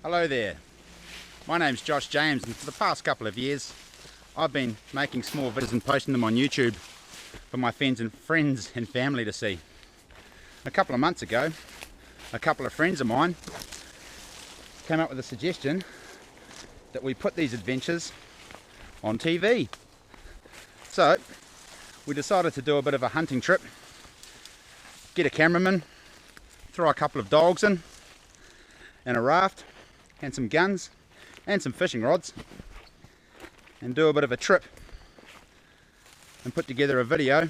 Hello there, my name's Josh James, and for the past couple of years I've been making small videos and posting them on YouTube for my friends and family to see. A couple of months ago, a couple of friends of mine came up with a suggestion that we put these adventures on TV. So we decided to do a bit of a hunting trip, get a cameraman, throw a couple of dogs in, and a raft, and some guns, and some fishing rods, and do a bit of a trip, and put together a video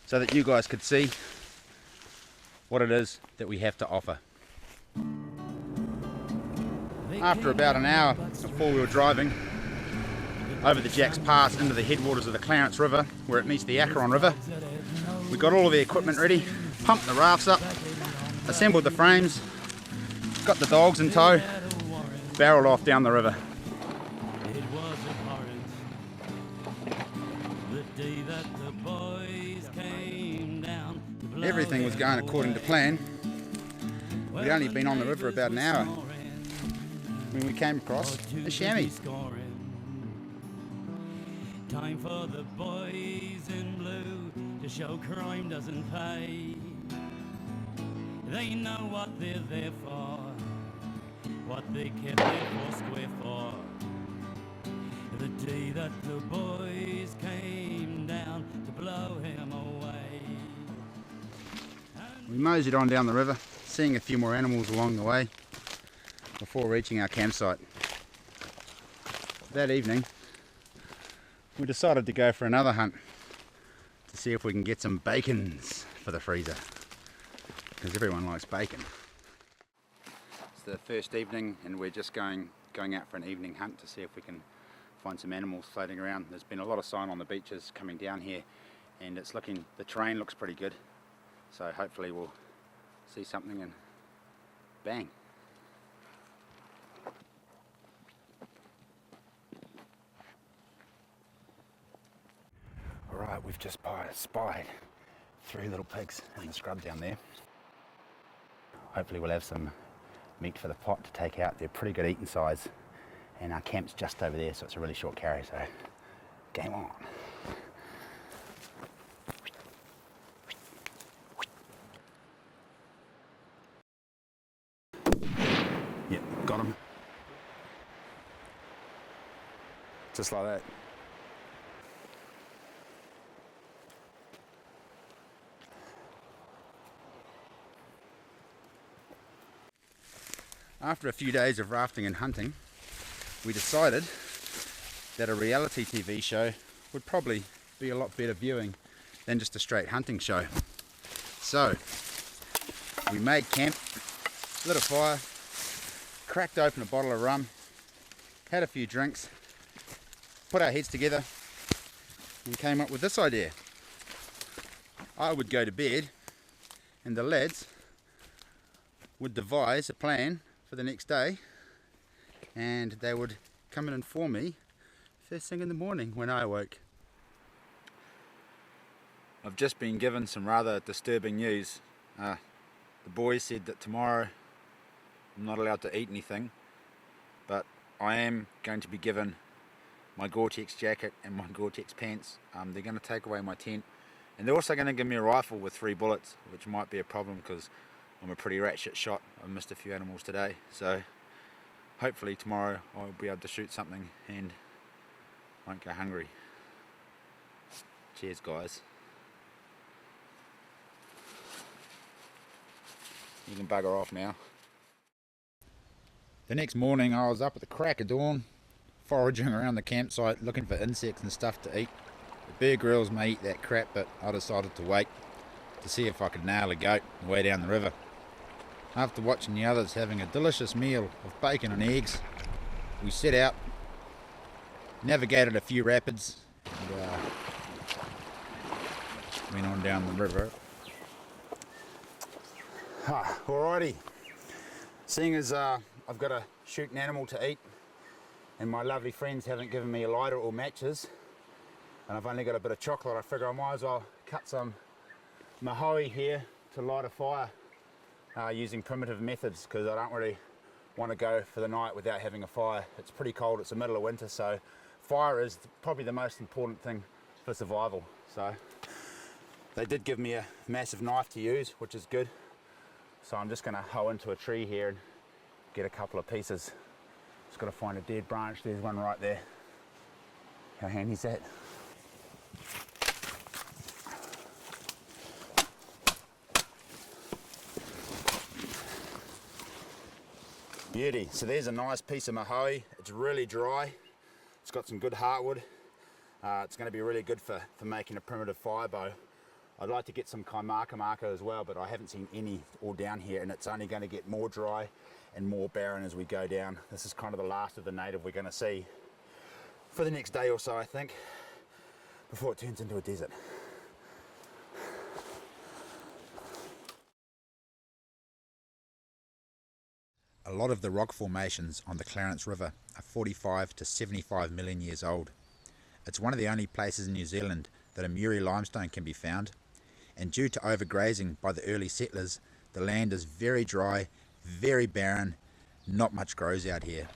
so that you guys could see what it is that we have to offer. After about an hour of four-wheel driving over the Jacks Pass into the headwaters of the Clarence River, where it meets the Acheron River, we got all of the equipment ready, pumped the rafts up, assembled the frames, got the dogs in tow, barreled off down the river. Everything was going according to plan. We'd only been on the river about an hour when we came across a chamois. Time for the boys in blue to show crime doesn't pay. They know what they're there for, what they kept their four square for. The day that the boys came down to blow him away. We moseyed on down the river, seeing a few more animals along the way before reaching our campsite. That evening we decided to go for another hunt to see if we can get some bacons for the freezer, because everyone likes bacon. It's the first evening and we're just going out for an evening hunt to see if we can find some animals floating around. There's been a lot of sign on the beaches coming down here, and the terrain looks pretty good, so hopefully we'll see something and bang. Alright, we've just spied 3 little pigs in the scrub down there. Hopefully we'll have some meat for the pot to take out. They're pretty good eating size, and our camp's just over there, so it's a really short carry, so game on. Yep, got him. Just like that. After a few days of rafting and hunting, we decided that a reality TV show would probably be a lot better viewing than just a straight hunting show. So we made camp, lit a fire, cracked open a bottle of rum, had a few drinks, put our heads together and came up with this idea. I would go to bed and the lads would devise a plan for the next day, and they would come and inform me first thing in the morning when I awoke. I've just been given some rather disturbing news. The boys said that tomorrow I'm not allowed to eat anything, but I am going to be given my Gore-Tex jacket and my Gore-Tex pants. They're going to take away my tent, and they're also going to give me a rifle with 3 bullets, which might be a problem because I'm a pretty ratchet shot. I've missed a few animals today, so hopefully tomorrow I'll be able to shoot something and won't go hungry. Cheers guys. You can bugger off now. The next morning I was up at the crack of dawn, foraging around the campsite looking for insects and stuff to eat. The bear grylls may eat that crap, but I decided to wait to see if I could nail a goat way down the river. After watching the others having a delicious meal of bacon and eggs, we set out, navigated a few rapids, and went on down the river. Alrighty, seeing as I've got to shoot an animal to eat, and my lovely friends haven't given me a lighter or matches, and I've only got a bit of chocolate, I figure I might as well cut some mahoe here to light a fire using primitive methods, because I don't really want to go for the night without having a fire. It's pretty cold, it's the middle of winter, so fire is probably the most important thing for survival. So they did give me a massive knife to use, which is good. So I'm just going to hoe into a tree here and get a couple of pieces. Just got to find a dead branch. There's one right there. How handy is that? Beauty. So there's a nice piece of mahoe. It's really dry. It's got some good heartwood. It's going to be really good for making a primitive fire bow. I'd like to get some kaimaka as well, but I haven't seen any all down here, and it's only going to get more dry and more barren as we go down. This is kind of the last of the native we're going to see for the next day or so, I think, before it turns into a desert. A lot of the rock formations on the Clarence River are 45 to 75 million years old. It's one of the only places in New Zealand that a Muri limestone can be found, and due to overgrazing by the early settlers, the land is very dry, very barren, not much grows out here.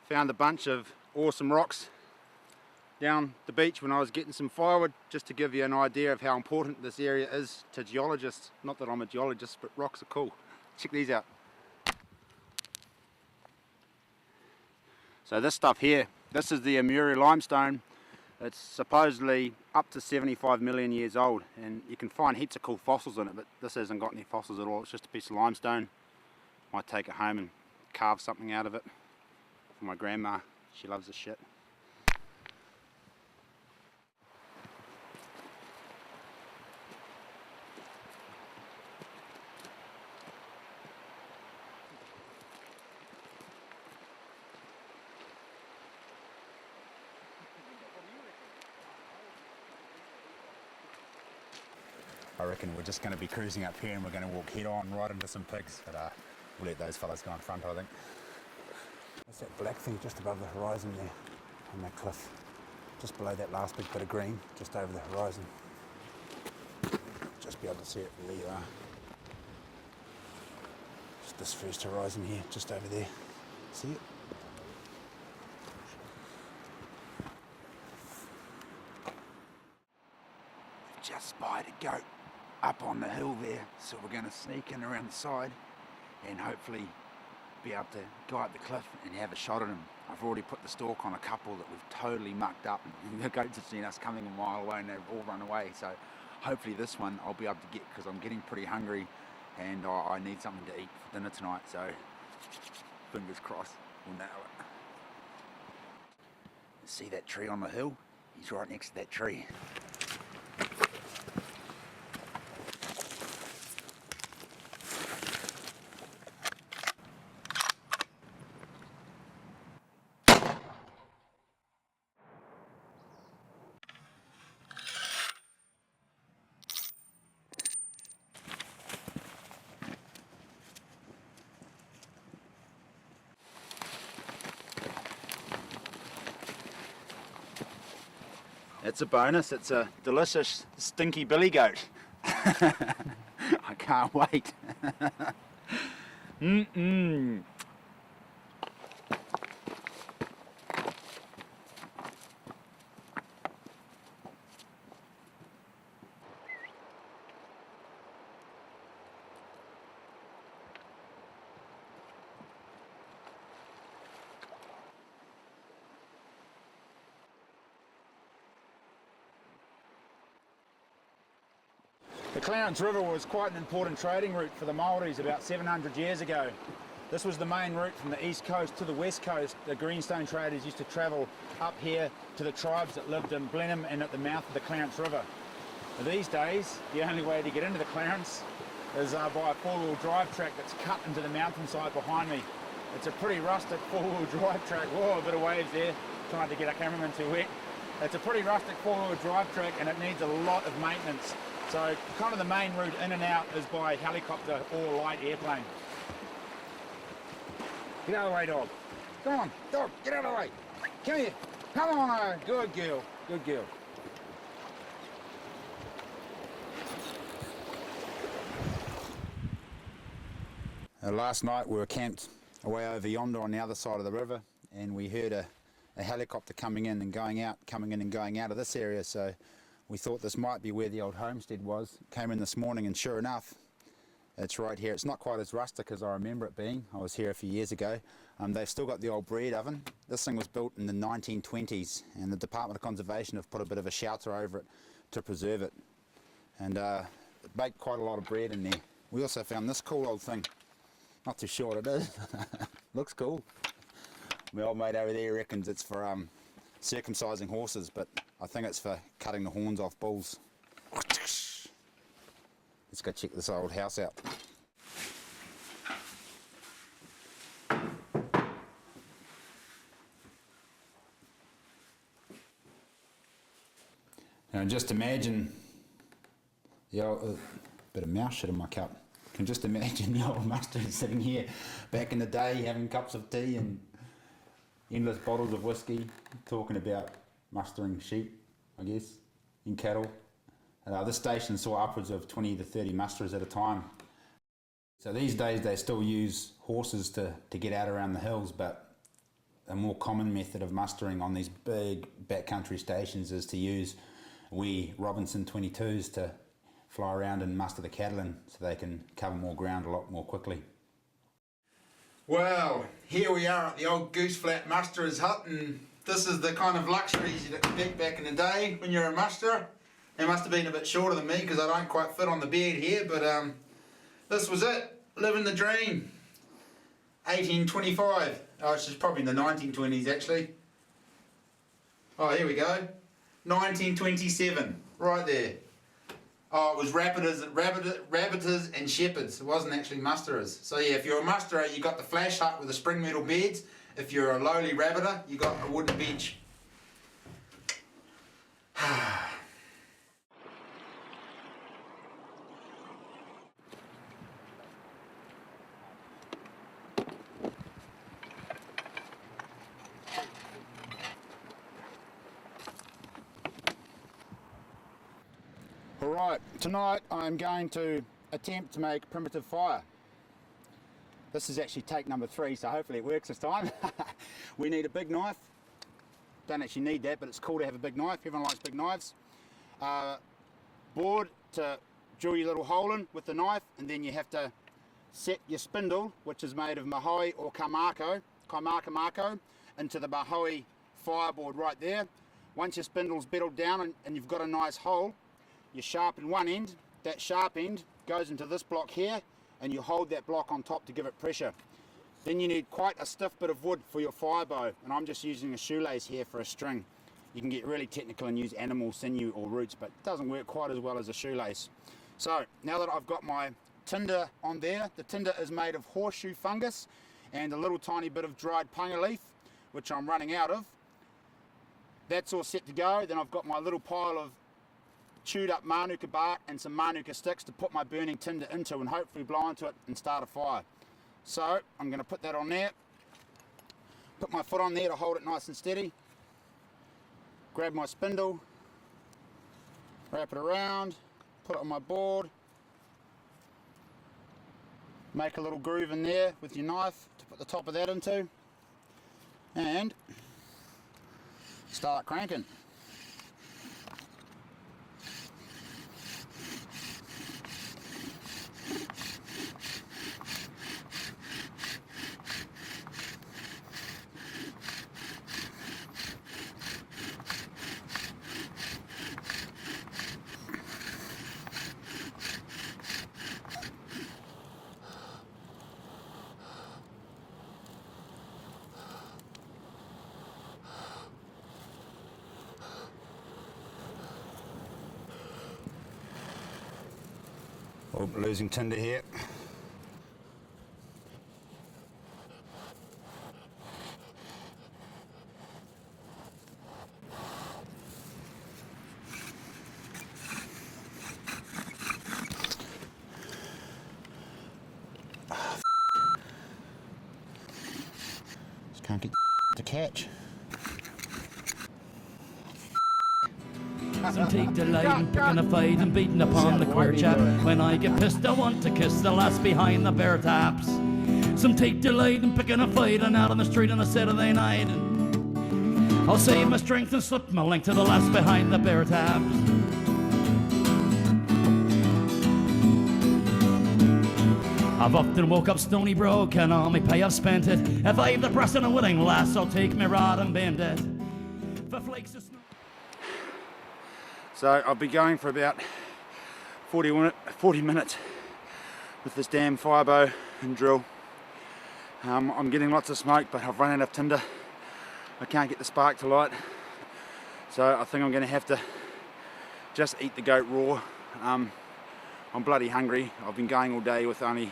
Found a bunch of awesome rocks down the beach when I was getting some firewood, just to give you an idea of how important this area is to geologists. Not that I'm a geologist, but rocks are cool. Check these out. So this stuff here, this is the Muri limestone. It's supposedly up to 75 million years old, and you can find heaps of cool fossils in it, but this hasn't got any fossils at all. It's just a piece of limestone. Might take it home and carve something out of it for my grandma. She loves this shit. I reckon we're just going to be cruising up here and we're going to walk head on right into some pigs, but we'll let those fellas go in front, I think. What's that black thing just above the horizon there on that cliff? Just below that last big bit of green, just over the horizon. Just be able to see it where you are. Just this first horizon here, just over there. See it? Just spied a goat up on the hill there, so we're going to sneak in around the side and hopefully be able to go up the cliff and have a shot at him. I've already put the stalk on a couple that we've totally mucked up, and the goats have seen us coming a mile away and they've all run away, so hopefully this one I'll be able to get, because I'm getting pretty hungry and I need something to eat for dinner tonight, so fingers crossed we'll nail it. See that tree on the hill? He's right next to that tree. It's a bonus, it's a delicious stinky billy goat. I can't wait. The Clarence River was quite an important trading route for the Māoris about 700 years ago. This was the main route from the east coast to the west coast. The greenstone traders used to travel up here to the tribes that lived in Blenheim and at the mouth of the Clarence River. These days, the only way to get into the Clarence is by a four-wheel drive track that's cut into the mountainside behind me. It's a pretty rustic four-wheel drive track. Whoa, a bit of waves there, trying to get our cameraman too wet. It's a pretty rustic four-wheel drive track and it needs a lot of maintenance. So kind of the main route in and out is by helicopter or light airplane. Get out of the way, dog. Come on, dog, get out of the way. Come here. Come on, good girl, good girl. Last night we were camped away over yonder on the other side of the river, and we heard a helicopter coming in and going out of this area, so we thought this might be where the old homestead was. Came in this morning and sure enough, it's right here. It's not quite as rustic as I remember it being. I was here a few years ago. They've still got the old bread oven. This thing was built in the 1920s, and the Department of Conservation have put a bit of a shelter over it to preserve it. And baked quite a lot of bread in there. We also found this cool old thing. Not too sure what it is. Looks cool. My old mate over there reckons it's for circumcising horses, but I think it's for cutting the horns off bulls. Let's go check this old house out. Now just imagine the old, bit of mouse shit in my cup. You can just imagine the old mustard sitting here back in the day having cups of tea and endless bottles of whiskey, talking about mustering sheep, I guess, in cattle. This station saw upwards of 20 to 30 musterers at a time. So these days they still use horses to get out around the hills, but a more common method of mustering on these big backcountry stations is to use wee Robinson 22s to fly around and muster the cattle in so they can cover more ground a lot more quickly. Well, here we are at the old Goose Flat musterer's hut, and this is the kind of luxuries you'd expect back in the day when you're a musterer. They must have been a bit shorter than me because I don't quite fit on the bed here, but this was it, living the dream. 1825, it's just probably in the 1920s actually. Oh, here we go, 1927, right there. Oh, it was rabbiters and shepherds. It wasn't actually musterers. So yeah, if you're a musterer, you got the flash hut with the spring metal beds. If you're a lowly rabbiter, you got a wooden bench. Alright, tonight I'm going to attempt to make primitive fire. This is actually take number 3, so hopefully it works this time. We need a big knife. Don't actually need that, but it's cool to have a big knife. Everyone likes big knives. Board to drill your little hole in with the knife, and then you have to set your spindle, which is made of Mahoi or Kaimaka, into the Mahoi fireboard right there. Once your spindle's bedded down and you've got a nice hole, you sharpen one end. That sharp end goes into this block here, and you hold that block on top to give it pressure. Then you need quite a stiff bit of wood for your fire bow, and I'm just using a shoelace here for a string. You can get really technical and use animal sinew or roots, but it doesn't work quite as well as a shoelace. So now that I've got my tinder on there, the tinder is made of horseshoe fungus and a little tiny bit of dried panga leaf, which I'm running out of. That's all set to go. Then I've got my little pile of chewed up manuka bark and some manuka sticks to put my burning tinder into and hopefully blow into it and start a fire. So I'm going to put that on there, put my foot on there to hold it nice and steady, grab my spindle, wrap it around, put it on my board, make a little groove in there with your knife to put the top of that into, and start cranking. Oh, losing tinder here. Just can't get to catch. Some take delight in picking a fight and beating upon the queer chap. When I get pissed, I want to kiss the lass behind the bare taps. Some take delight in picking a fight and out on the street on a Saturday night. I'll save my strength and slip my link to the last behind the bear tabs. I've often woke up stony broke and all my pay I've spent it. If I've the breast and a willing lass, I'll take my rod and bend it. For flakes of snow. So I'll be going for about 40 minutes with this damn firebow and drill. I'm getting lots of smoke, but I've run out of tinder. I can't get the spark to light, so I think I'm going to have to just eat the goat raw. I'm bloody hungry. I've been going all day with only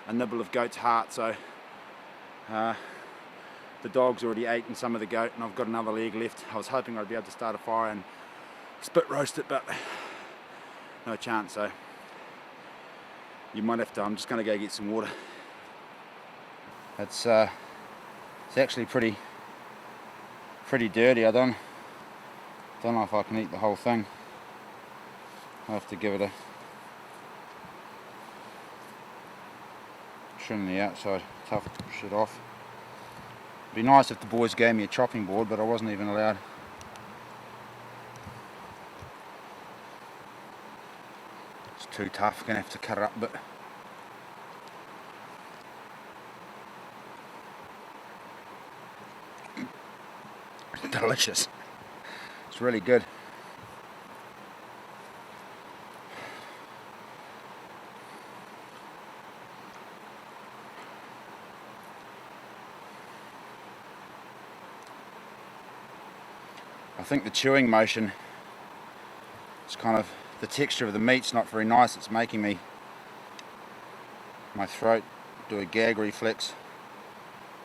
a nibble of goat's heart, so the dog's already eaten some of the goat and I've got another leg left. I was hoping I'd be able to start a fire and spit roast it, but no chance, so you might have to. I'm just going to go get some water. It's actually pretty dirty. I don't know if I can eat the whole thing. I'll have to give it a trim the outside, tough shit off. It'd be nice if the boys gave me a chopping board, but I wasn't even allowed. It's too tough, gonna have to cut it up a bit. Delicious. It's really good. I think the chewing motion, it's kind of, the texture of the meat's not very nice. It's making my throat do a gag reflex.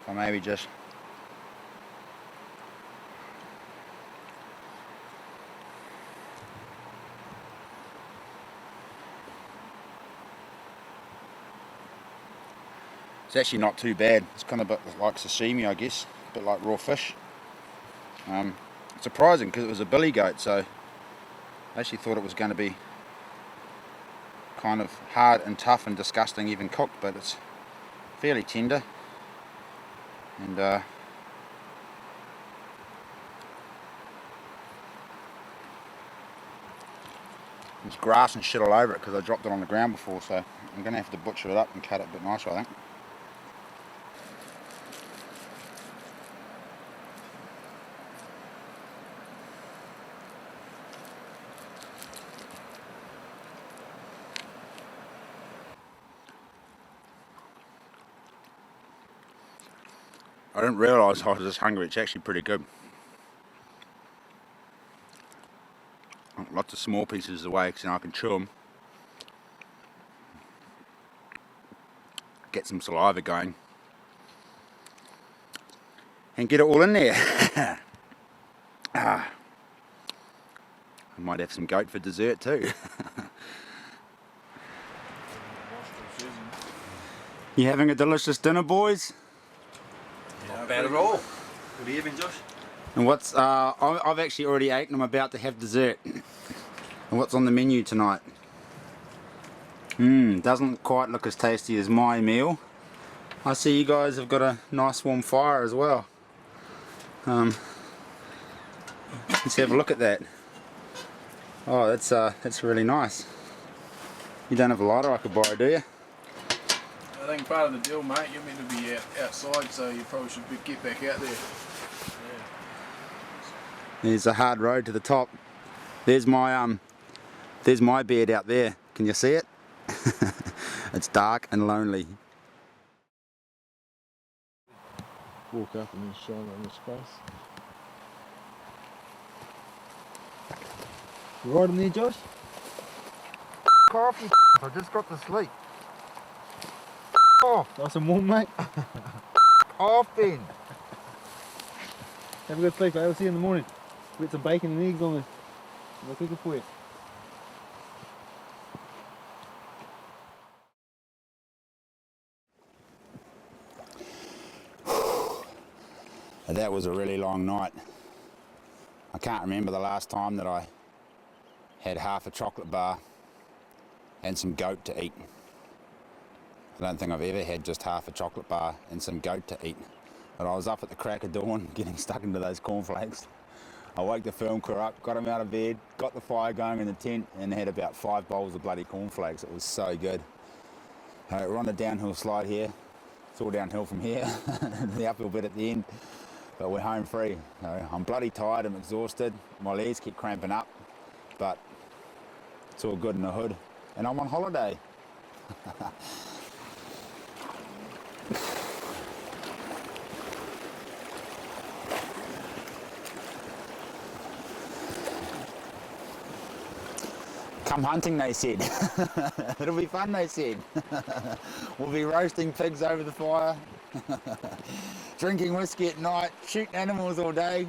Or maybe just it's actually not too bad. It's kind of a bit like sashimi, I guess, a bit like raw fish. It's surprising because it was a billy goat, so I actually thought it was going to be kind of hard and tough and disgusting even cooked, but it's fairly tender. And there's grass and shit all over it because I dropped it on the ground before, so I'm going to have to butcher it up and cut it a bit nicer, I think. I didn't realise I was this hungry. It's actually pretty good. Lots of small pieces away because I can chew them. Get some saliva going. And get it all in there. I might have some goat for dessert too. You having a delicious dinner, boys? Not bad at all. Good evening, Josh. And what's I've actually already eaten. I'm about to have dessert. And what's on the menu tonight? Doesn't quite look as tasty as my meal. I see you guys have got a nice warm fire as well. Let's have a look at that. Oh, that's really nice. You don't have a lighter I could borrow, do you? I think part of the deal, mate, you're meant to be outside, so you probably should get back out there. Yeah. There's a hard road to the top. There's my bed out there. Can you see it? It's dark and lonely. Walk up and then shine on his face. You right in there, Josh? Coffee. I just got to sleep. Oh, Nice and warm, mate. off then. Have a good sleep, mate. I'll see you in the morning. We've got some bacon and eggs on this. I'll cook it for you. That was a really long night. I can't remember the last time that I had half a chocolate bar and some goat to eat. I don't think I've ever had just half a chocolate bar and some goat to eat. But I was up at the crack of dawn getting stuck into those cornflakes. I woke the film crew up, got them out of bed, got the fire going in the tent, and had about 5 bowls of bloody cornflakes. It was so good. We're on a downhill slide here. It's all downhill from here, the uphill bit at the end, but we're home free. I'm bloody tired, I'm exhausted, my legs keep cramping up, but it's all good in the hood, and I'm on holiday. Come hunting, they said. It'll be fun, they said. We'll be roasting pigs over the fire, drinking whiskey at night, shooting animals all day.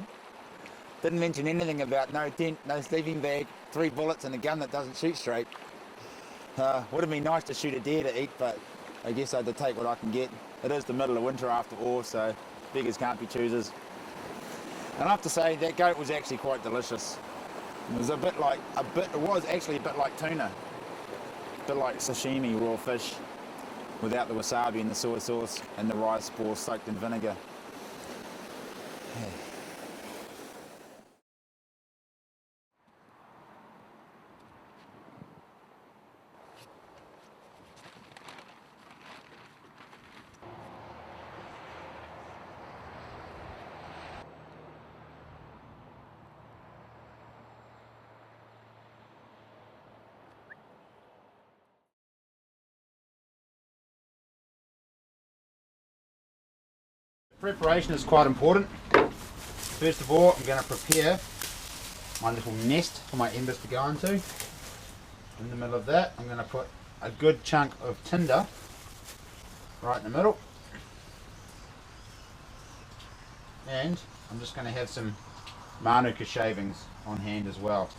Didn't mention anything about no tent, no sleeping bag, 3 bullets and a gun that doesn't shoot straight. Would have been nice to shoot a deer to eat, but I guess I had to take what I can get. It is the middle of winter after all, so beggars can't be choosers. And I have to say, that goat was actually quite delicious. It was it was actually a bit like tuna. A bit like sashimi, raw fish, without the wasabi and the soy sauce and the rice spores soaked in vinegar. Preparation is quite important. First of all, I'm going to prepare my little nest for my embers to go into. In the middle of that, I'm going to put a good chunk of tinder right in the middle. And I'm just going to have some manuka shavings on hand as well.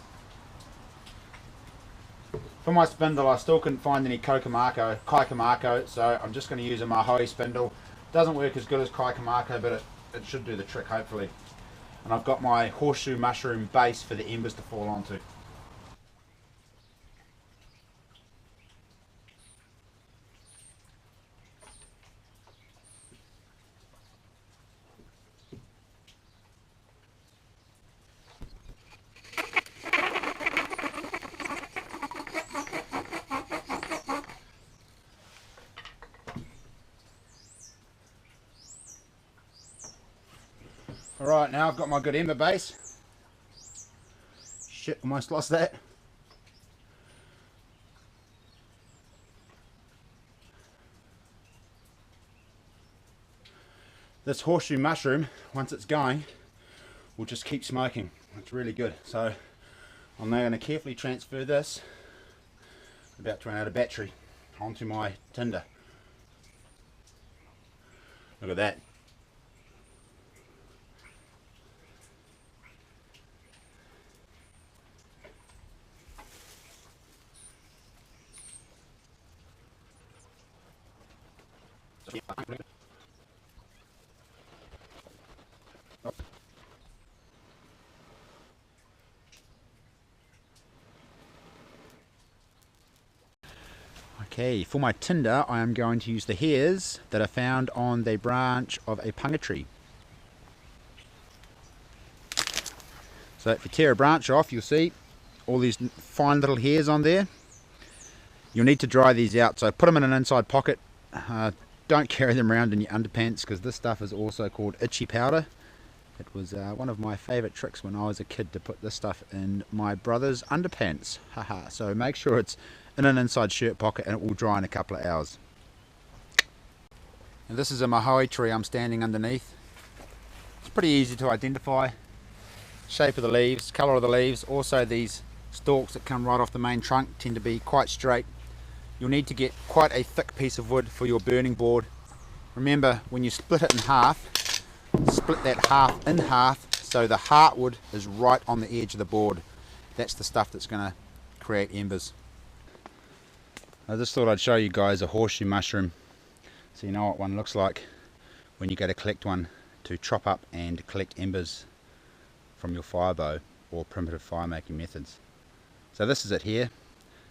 For my spindle, I still couldn't find any kaikamako, so I'm just going to use a mahoe spindle. Doesn't work as good as kaikamako, but it should do the trick hopefully. And I've got my horseshoe mushroom base for the embers to fall onto. Alright, now I've got my good ember base. Shit, almost lost that. This horseshoe mushroom, once it's going, will just keep smoking. It's really good. So I'm now going to carefully transfer this, about to run out of battery, onto my tinder. Look at that. Okay, for my tinder I am going to use the hairs that are found on the branch of a punga tree. So if you tear a branch off, you'll see all these fine little hairs on there. You'll need to dry these out, so put them in an inside pocket. Don't carry them around in your underpants, because this stuff is also called itchy powder. It was one of my favourite tricks when I was a kid, to put this stuff in my brother's underpants. Haha. So make sure it's in an inside shirt pocket and it will dry in a couple of hours. And this is a mahoe tree I'm standing underneath. It's pretty easy to identify. Shape of the leaves, colour of the leaves, also these stalks that come right off the main trunk tend to be quite straight. You'll need to get quite a thick piece of wood for your burning board. Remember, when you split it in half, split that half in half so the heartwood is right on the edge of the board. That's the stuff that's going to create embers. I just thought I'd show you guys a horseshoe mushroom so you know what one looks like when you go to collect one to chop up and collect embers from your fire bow or primitive fire making methods. So this is it here.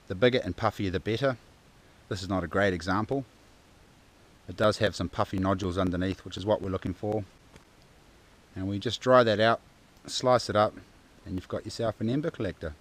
The bigger and puffier the better. This is not a great example, it does have some puffy nodules underneath, which is what we're looking for. And we just dry that out, slice it up, and you've got yourself an ember collector.